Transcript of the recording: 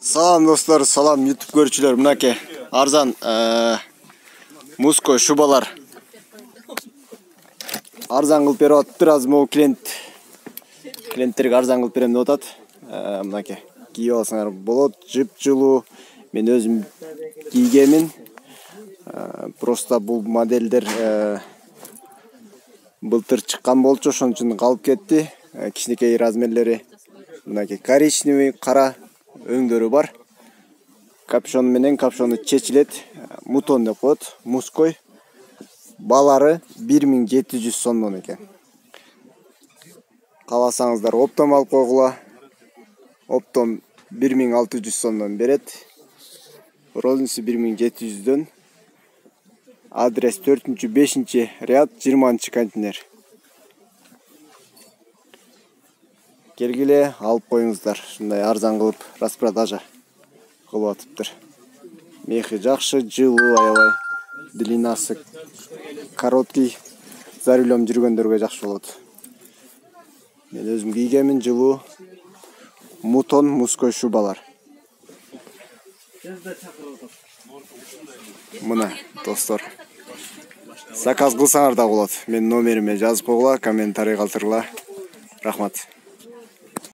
Салам достор, салам YouTube көрүүчүлөр. Мынаке арзан муской шубалар. Арзан кылып берип атыптыр. Азыр могу клиенттерге арзан кылып берем деп атат. Мынаке кийип алсаңар болот, жып-жылуу. Мен өзүм кийгемин. Просто бул модельдер былтыр чыккан болчу, ошон үчүн калып кетти. Кичинекей размерлери. Мынаке коричневый, кара өңдөрү бар. Капюшон менен капюшону чечилет. Мутон деп коет, муской. Балары 1700 сомдон экен. Кааласаңыздар оптом алып койгула. Оптом 1600 сомдон берет. Розница 1700дөн. Адрес 4-5 ряд, 20 контейнер. Келгиле алып коюңуздар. Ушундай арзан кылып распродажа кылып атыптыр. Мехи жакшы, жылуу аябай. Длинасы короткий. За рулем жүргөндөргө жакшы болот. Мен өзүм кийгемин, жылуу. Мутон муской шубалар. Мына достор. Заказ кылсаңар да болот. Мен номериме жазып койгула, комментарий калтыргыла. Рахмат.